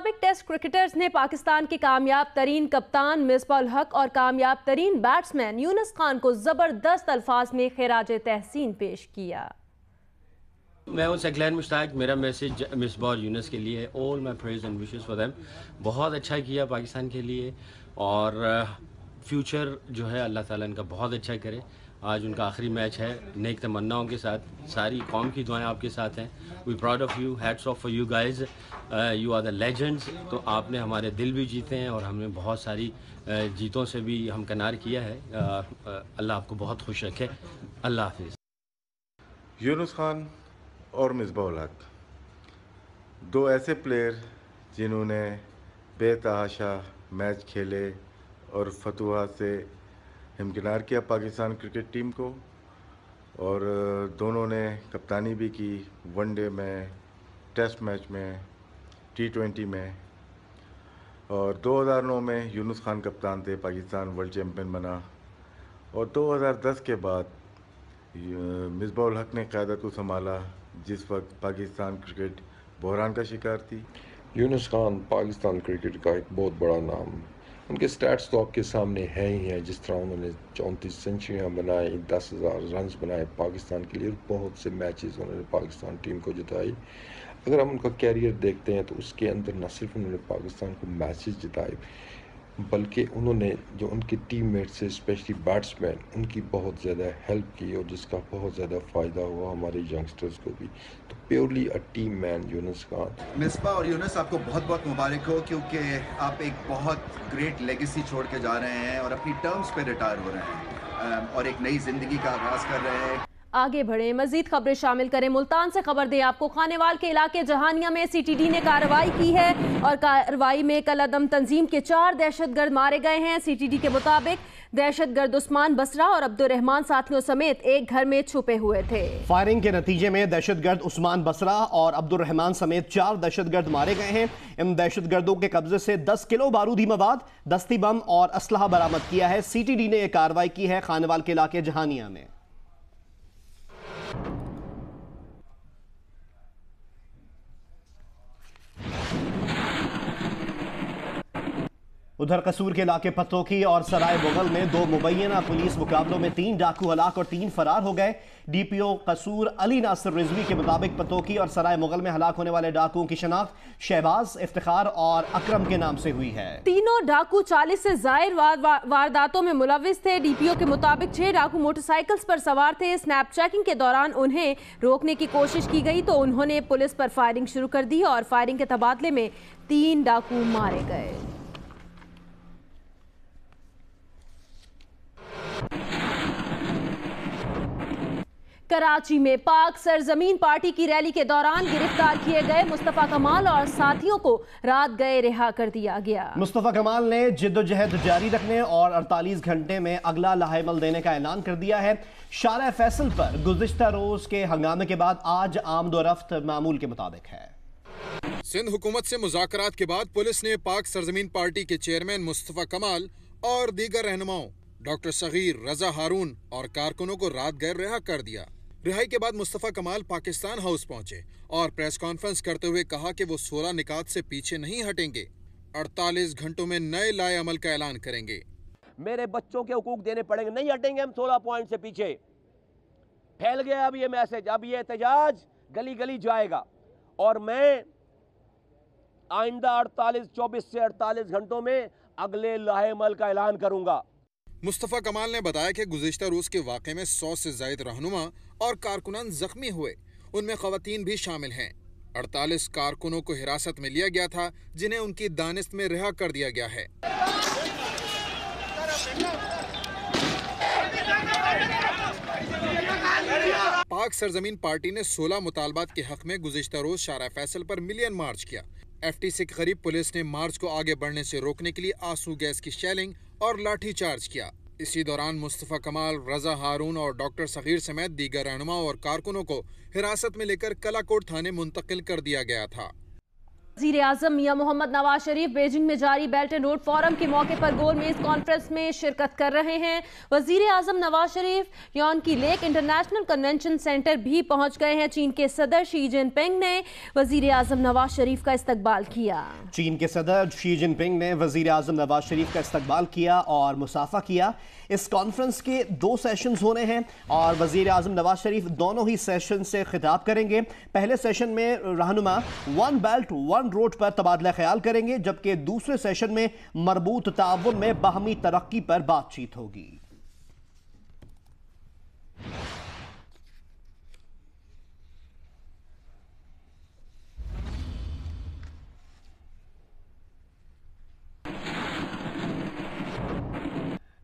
مطابق test cricketers نے پاکستان کے کامیاب ترین کپتان مصباح الحق اور کامیاب ترین بیٹسمین یونس خان کو زبردست الفاظ میں خراج تحسین پیش کیا۔ میں ہوں سیکلین مشتاق، میرا میسیج مصباح اور یونس کے لیے all my praise and wishes for them۔ بہت اچھا کیا پاکستان کے لیے اور فیوچر جو ہے اللہ تعالیٰ ان کا بہت اچھا کرے۔ آج ان کا آخری میچ ہے، نیک تمناؤں کے ساتھ، ساری قوم کی دعائیں آپ کے ساتھ ہیں۔ We proud of you, hats off for you guys, you are the legends. تو آپ نے ہمارے دل بھی جیتے ہیں اور ہم نے بہت ساری جیتوں سے بھی ہم کنار کیا ہے۔ اللہ آپ کو بہت خوش رکھے۔ اللہ حافظ۔ یونس خان اور مصباح الحق دو ایسے پلیئر جنہوں نے بے تحاشا میچ کھیلے اور فتوحات سے ہمکنار کیا پاکستان کرکٹ ٹیم کو، اور دونوں نے کپتانی بھی کی ون ڈے میں، ٹیسٹ میچ میں، T20 میں، اور 2009 میں یونس خان کپتان تھے، پاکستان ورلڈ چیمپئن بنا، اور 2010 کے بعد مصباح الحق نے قیادت کو سنبھالا جس وقت پاکستان کرکٹ بحران کا شکار تھی۔ یونس خان پاکستان کرکٹ کا ایک بہت بڑا نام، ان کے سٹیٹس تو آپ کے سامنے ہیں ہی ہیں، جس طرح انہوں نے 34 سینچریاں بنائی، 10,000 رنز بنائے پاکستان کے لیے، بہت سے میچز انہوں نے پاکستان ٹیم کو جتائی۔ اگر ہم ان کا کیریئر دیکھتے ہیں تو اس کے اندر نہ صرف انہوں نے پاکستان کو میچز جتائے بلکہ انہوں نے جو ان کے ٹیم میٹ سے اسپیشلی بیٹسمین ان کی بہت زیادہ ہیلپ کی، اور جس کا بہت زیادہ فائدہ ہوا ہمارے ینگسٹرز کو بھی۔ تو پیورلی اے ٹیم مین یونس خان۔ مصباح اور یونس، آپ کو بہت بہت مبارک ہو، کیونکہ آپ ایک بہت گریٹ لیگیسی چھوڑ کے جا رہے ہیں اور اپنی ٹرمز پہ ریٹائر ہو رہے ہیں اور ایک نئی زندگی کا آغاز کر رہے ہیں۔ آگے بڑھیں، مزید خبریں شامل کریں۔ ملتان سے خبر دیں آپ کو، خانیوال کے علاقے جہانیہ میں CTD نے کارروائی کی ہے اور کارروائی میں کل عدم تنظیم کے 4 دہشت گرد مارے گئے ہیں۔ CTD کے مطابق دہشت گرد عثمان بسرا اور عبد الرحمان ساتھیوں سمیت ایک گھر میں چھپے ہوئے تھے۔ فائرنگ کے نتیجے میں دہشت گرد عثمان بسرا اور عبد الرحمان سمیت 4 دہشت گرد مارے گئے ہیں۔ ان دہشت گردوں کے قبضے سے 10 کلو بارودی مواد، دستی بم اور اسلحہ برآمد کیا ہے۔ CTD نے یہ کارروائی کی ہے خانیوال کے علاقے جہانیہ میں۔ ادھر قصور کے علاقے پتوکی اور سرائے بغل میں 2 مبینہ پولیس مقابلوں میں 3 ڈاکو ہلاک اور 3 فرار ہو گئے۔ DPO قصور علی ناصر رضوی کے مطابق پتوکی اور سرائے مغل میں ہلاک ہونے والے ڈاکوؤں کی شناخت شہباز، افتخار اور اکرم کے نام سے ہوئی ہے۔ تینوں ڈاکو 40 سے زائد وارداتوں میں ملوث تھے۔ DPO کے مطابق 6 ڈاکو موٹر سائیکلز پر سوار تھے۔ سنیپ چیکنگ کے دوران انہیں روکنے کی کوشش کی گئی تو انہوں نے پولیس پر فائرنگ شروع کر دی اور فائرنگ کے تبادلے میں 3 ڈاکو مارے گئے۔ کراچی میں پاک سرزمین پارٹی کی ریلی کے دوران گرفتار کیے گئے مصطفیٰ کمال اور ساتھیوں کو رات گئے رہا کر دیا گیا۔ مصطفیٰ کمال نے جد و جہد جاری رکھنے اور 48 گھنٹے میں اگلا لاہے عمل دینے کا اعلان کر دیا ہے۔ شارع فیصل پر گزشتہ روز کے ہنگامے کے بعد آج آمد و رفت معمول کے مطابق ہے۔ سندھ حکومت سے مذاکرات کے بعد پولیس نے پاک سرزمین پارٹی کے چیئرمین مصطفیٰ کمال اور دیگر رہنماؤں ڈاکٹر صغیر، رضا ہارون اور کارکنوں کو رات گئے رہا کر دیا۔ رہائی کے بعد مصطفیٰ کمال پاکستان ہاؤس پہنچے اور پریس کانفرنس کرتے ہوئے کہا کہ وہ 16 نکات سے پیچھے نہیں ہٹیں گے، 48 گھنٹوں میں نئے لائے عمل کا اعلان کریں گے۔ میرے بچوں کے حقوق دینے پڑیں گے، نہیں ہٹیں گے ہم 16 پوائنٹ سے پیچھے۔ پھیل گیا اب یہ میسج، اب یہ احتجاج گلی گلی جائے گا اور میں آئندہ 24 سے 48 گھنٹوں میں اگلے لاہے عمل کا اعلان کروں گا۔ مصطفیٰ کمال نے بتایا کہ گزشتہ روز کے واقعے میں 100 سے زائد رہنما اور کارکنان زخمی ہوئے، ان میں خواتین بھی شامل ہیں۔ 48 کارکنوں کو حراست میں لیا گیا تھا جنہیں ان کی دانست میں رہا کر دیا گیا ہے۔ پاک سرزمین پارٹی نے 16 مطالبات کے حق میں گزشتہ روز شارع فیصل پر ملین مارچ کیا۔ FTC کے قریب پولیس نے مارچ کو آگے بڑھنے سے روکنے کے لیے آنسو گیس کی شیلنگ اور لاٹھی چارج کیا۔ اسی دوران مصطفیٰ کمال، رضا ہارون اور ڈاکٹر صغیر سمیت دیگر رہنماؤں اور کارکنوں کو حراست میں لے کر کلا کوٹ تھانے منتقل کر دیا گیا تھا۔ वज़ीर आज़म मियां मोहम्मद नवाज शरीफ बीजिंग में जारी बेल्ट एंड रोड फोरम के मौके पर गोल मेज कॉन्फ्रेंस में शिरकत कर रहे हैं। वज़ीर आज़म नवाज शरीफ यॉन की लेक इंटरनेशनल कन्वेंशन सेंटर भी पहुंच गए हैं। चीन के सदर शी जिनपिंग ने वज़ीर आज़म नवाज शरीफ का इस्तकबाल किया। चीन के सदर शी जिनपिंग ने वज़ीर आज़म नवाज शरीफ का इस्तकबाल किया और मुसाफा किया। इस कॉन्फ्रेंस के 2 सेशंस होने हैं और वज़ीर आज़म नवाज शरीफ दोनों ही सेशन से खिताब करेंगे। पहले सेशन में रहनुमा वन बेल्ट वन रोड पर तबादला ख्याल करेंगे, जबकि दूसरे सेशन में मरबूत ताउन में बाहमी तरक्की पर बातचीत होगी।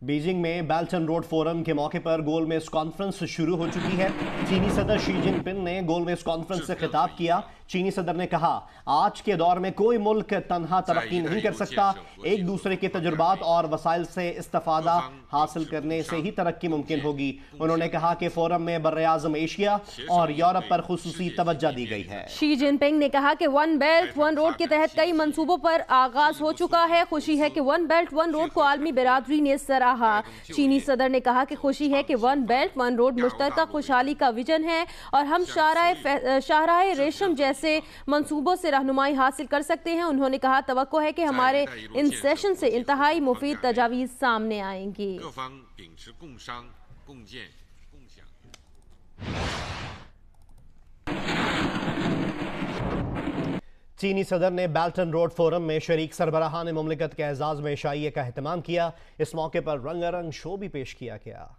बीजिंग में बेल्ट एंड रोड फोरम के मौके पर गोलमेज कॉन्फ्रेंस शुरू हो चुकी है। चीनी सदर शी जिनपिंग ने गोलमेज कॉन्फ्रेंस से खिताब किया। चीनी सदर ने कहा, आज के दौर में कोई मुल्क तन्हा तरक्की नहीं कर सकता। एक दूसरे के तजुर्बात और वसाइल से इस्तिफादा हासिल करने से ही तरक्की मुमकिन होगी। उन्होंने कहा कि फोरम में बर्रे-आज़म एशिया और यूरोप पर खुसूसी तवज्जो दी गई है। शी जिनपिंग ने कहा कि वन बेल्ट वन रोड के तहत कई मंसूबों पर आगाज हो चुका है। खुशी है कि वन बेल्ट वन रोड को आलमी बिरादरी ने सराहा। चीनी सदर ने कहा कि खुशी है कि वन बेल्ट वन रोड मुश्तरका खुशहाली का विजन है और हम शाहराह रेशम जैसे मंसूबों से रहनुमाई हासिल कर सकते हैं। उन्होंने कहा, तवक्को है कि हमारे इन सेशन से इंतहाई मुफीद तजावीज़ सामने आएंगी। चीनी सदर ने बेल्ट एंड रोड फोरम में शरीक सरबराहान मुमलिकत के एजाज में इशाइये का एहतमाम किया। इस मौके पर रंगारंग शो भी पेश किया गया।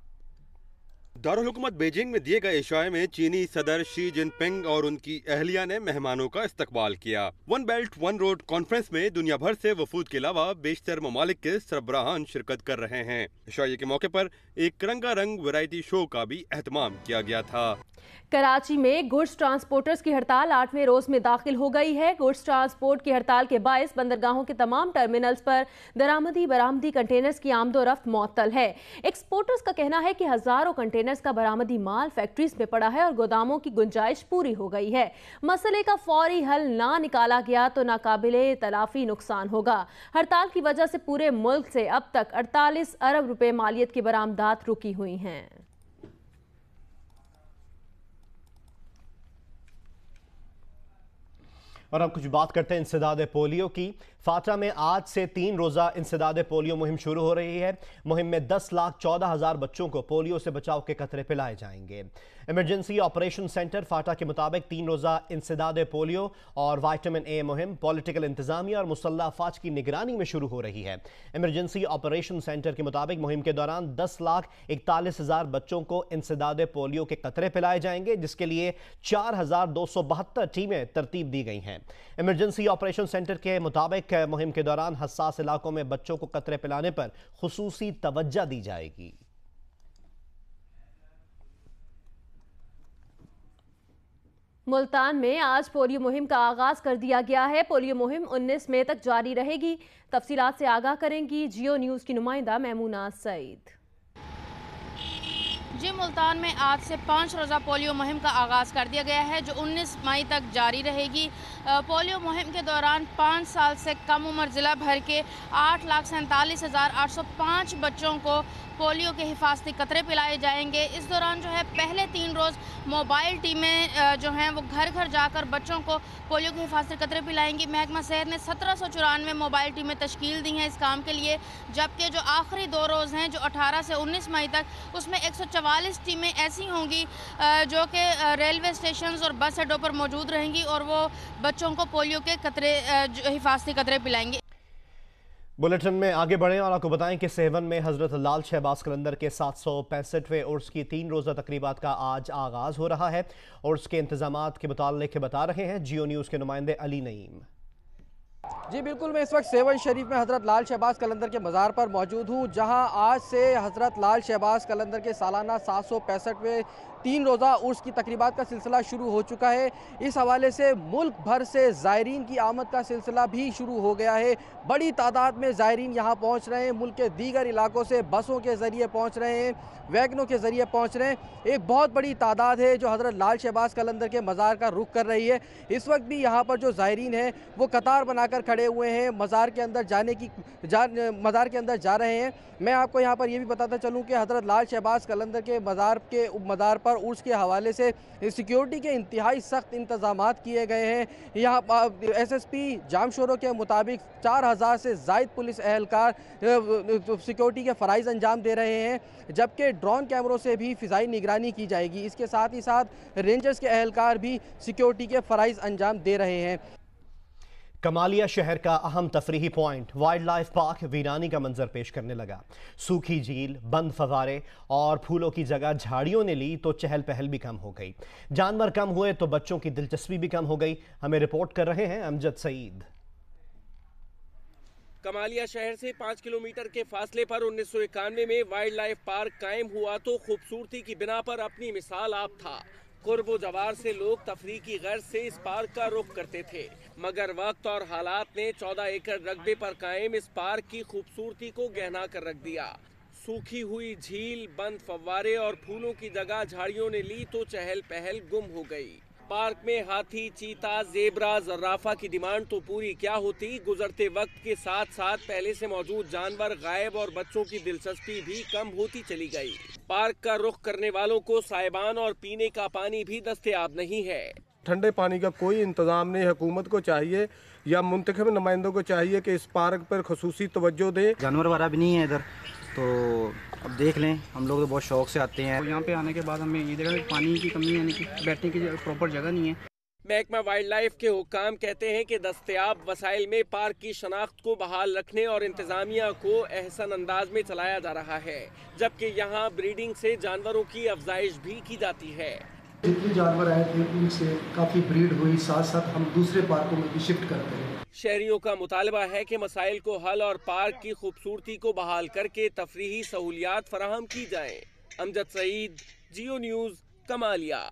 दारुल हुकूमत बीजिंग में दिए गए इशाए में चीनी सदर शी जिनपिंग और उनकी अहलिया ने मेहमानों का इस्तकबाल किया। One belt one road conference में दुनिया भर से वफूद के अलावा बेशतर ममालिक के सरबराहान शिरकत कर रहे हैं। इशाए के मौके पर एक रंगारंग वैरायटी शो का भी एहतमाम किया गया था। कराची में गुड्स ट्रांसपोर्टर्स की हड़ताल 8वें रोज में दाखिल हो गई है। गुड्स ट्रांसपोर्ट की हड़ताल के बायस बंदरगाहों के तमाम टर्मिनल्स पर दरामदी बरामदी कंटेनर्स की आमदोरफ्त मुअत्तल है। एक्सपोर्टर्स का कहना है कि हजारों कंटेनर्स का बरामदी माल फैक्ट्रीज में पड़ा है और गोदामों की गुंजाइश पूरी हो गई है। मसले का फौरी हल ना निकाला गया तो नाकाबिले तलाफी नुकसान होगा। हड़ताल की वजह से पूरे मुल्क से अब तक 48 अरब रुपए मालियत की बरामदात रुकी हुई हैं। और अब कुछ बात करते हैं इंसदाद पोलियो की। फाटा में आज से 3 रोज़ा इंसदाद पोलियो मुहिम शुरू हो रही है। मुहिम में 10,14,000 बच्चों को पोलियो से बचाव के कतरे पिलाए जाएंगे। इमरजेंसी ऑपरेशन सेंटर फाटा के मुताबिक 3 रोज़ा इंसदाद पोलियो और वाइटामिन ए मुहिम पॉलिटिकल इंतजामिया और मुसल्लह अफवाज की निगरानी में शुरू हो रही है। इमरजेंसी ऑपरेशन सेंटर के मुताबिक मुहिम के दौरान 10,41,000 बच्चों को इंसदाद पोलियो के कतरे पिलाए जाएंगे, जिसके लिए 4,272 टीमें तरतीब दी गई हैं। इमरजेंसी ऑपरेशन सेंटर के मुताबिक मुहिम के दौरान हसास इलाकों में बच्चों को कतरे पिलाने पर खुसूसी तवज्जो दी जाएगी। मुल्तान में आज पोलियो मुहिम का आगाज कर दिया गया है। पोलियो मुहिम 19 मई तक जारी रहेगी। तफसीलात से आगाह करेंगी जियो न्यूज़ की नुमाइंदा मैमूना सईद। जी, मुल्तान में आज से 5 रोज़ा पोलियो मुहिम का आगाज़ कर दिया गया है, जो 19 मई तक जारी रहेगी। पोलियो मुहिम के दौरान 5 साल से कम उम्र ज़िला भर के 8,47,805 बच्चों को पोलियो के हिफाजती कतरे पिलाए जाएंगे। इस दौरान जो है पहले 3 रोज़ मोबाइल टीमें जो हैं वो घर घर जाकर बच्चों को पोलियो के हिफाजती कतरे पिलाएंगी। महकमा सेहत ने 1794 मोबाइल टीमें तश्कील दी हैं इस काम के लिए, जबकि जो आखिरी 2 रोज़ हैं जो 18 से 19 मई तक, उसमें 144 टीमें ऐसी होंगी जो कि रेलवे स्टेशन और बस अड्डों पर मौजूद रहेंगी और वो बच्चों को पोलियो के कतरे हिफाजती कतरे पिलाएंगे। बुलेटिन में आगे बढ़ें और आपको बताएं कि सेवन में हजरत लाल शहबाज कलंदर के 765वें उर्स की 3 रोज़ा तकरीबात का आज आगाज़ हो रहा है। उर्स के इंतजामात के मुतालिक बता रहे हैं जियो न्यूज़ के नुमाइंदे अली नईम। जी बिल्कुल, मैं इस वक्त सेवन शरीफ में हज़रत लाल शहबाज कलंदर के मज़ार पर मौजूद हूँ, जहाँ आज से हज़रत लाल शहबाज कलंदर के सालाना 765वें 3 रोज़ा उर्स की तकरीबात का सिलसिला शुरू हो चुका है। इस हवाले से मुल्क भर से ज़ायरीन की आमद का सिलसिला भी शुरू हो गया है। बड़ी तादाद में ज़ायरीन यहाँ पहुँच रहे हैं, मुल्क के दीगर इलाकों से बसों के ज़रिए पहुँच रहे हैं, वैगनों के ज़रिए पहुँच रहे हैं। एक बहुत बड़ी तादाद है जो हज़रत लाल शहबाज कलंदर के मज़ार का रुख कर रही है। इस वक्त भी यहाँ पर जो ज़ायरीन हैं वो कतार बनाकर खड़े हुए हैं, मज़ार के अंदर मज़ार के अंदर जा रहे हैं। मैं आपको यहाँ पर ये भी बताता चलूँ कि हज़रत लाल शहबाज कलंदर के मज़ार पर उर्स के हवाले से सिक्योरिटी के इंतहाई सख्त इंतज़ामात किए गए हैं। यहाँ SSP जामशोरों के मुताबिक 4000 से ज़ायद पुलिस एहलकार सिक्योरिटी के फ़राइज़ अंजाम दे रहे हैं, जबकि ड्रोन कैमरों से भी फ़िज़ाई निगरानी की जाएगी। इसके साथ ही साथ रेंजर्स के एहलकार भी सिक्योरिटी के फ़राइज़ अंजाम दे रहे हैं। कमालिया शहर का अहम तफरीही पॉइंट वाइल्ड लाइफ पार्क वीरानी का मंजर पेश करने लगा। सूखी झील, बंद फवारे और फूलों की जगह झाड़ियों ने ली तो चहल पहल भी कम हो गई। जानवर कम हुए तो बच्चों की दिलचस्पी भी कम हो गई। हमें रिपोर्ट कर रहे हैं अमजद सईद। कमालिया शहर से 5 किलोमीटर के फासले पर 1991 में वाइल्ड लाइफ पार्क कायम हुआ तो खूबसूरती की बिना पर अपनी मिसाल आप था। कुर्बो जवार से लोग तफरीह की गर्ज से इस पार्क का रुख करते थे, मगर वक्त और हालात ने 14 एकड़ रकबे पर कायम इस पार्क की खूबसूरती को गहना कर रख दिया। सूखी हुई झील, बंद फव्वारे और फूलों की जगह झाड़ियों ने ली तो चहल पहल गुम हो गई। पार्क में हाथी, चीता, जेबरा, जर्राफा की डिमांड तो पूरी क्या होती, गुजरते वक्त के साथ साथ पहले से मौजूद जानवर गायब और बच्चों की दिलचस्पी भी कम होती चली गई। पार्क का रुख करने वालों को साइबान और पीने का पानी भी दस्तयाब नहीं है। ठंडे पानी का कोई इंतजाम नहीं। हुकूमत को चाहिए या मुंतखब नुमाइंदों को चाहिए कि इस पार्क पर खुसूसी तवज्जो दे। जानवर वगैरह भी नहीं है इधर, तो अब देख लें, हम लोग तो बहुत शौक से आते हैं। यहाँ पे आने के बाद हमें ये देखा कि पानी की कमी है, यानी कि बैठने की प्रॉपर जगह नहीं है। महकमा वाइल्ड लाइफ के हुक्काम कहते हैं कि दस्तयाब वसाइल में पार्क की शनाख्त को बहाल रखने और इंतजामिया को एहसन अंदाज में चलाया जा रहा है, जबकि यहाँ ब्रीडिंग से जानवरों की अफजाइश भी की जाती है। जितने जानवर आए थे उनसे काफ़ी ब्रीड हुई, साथ साथ हम दूसरे पार्कों में भी शिफ्ट करते हैं। शहरियों का मुतालबा है कि मसाइल को हल और पार्क की खूबसूरती को बहाल करके तफरीही सहूलियात फराहम की जाएं। अमजद सईद, जियो न्यूज़, कमालिया।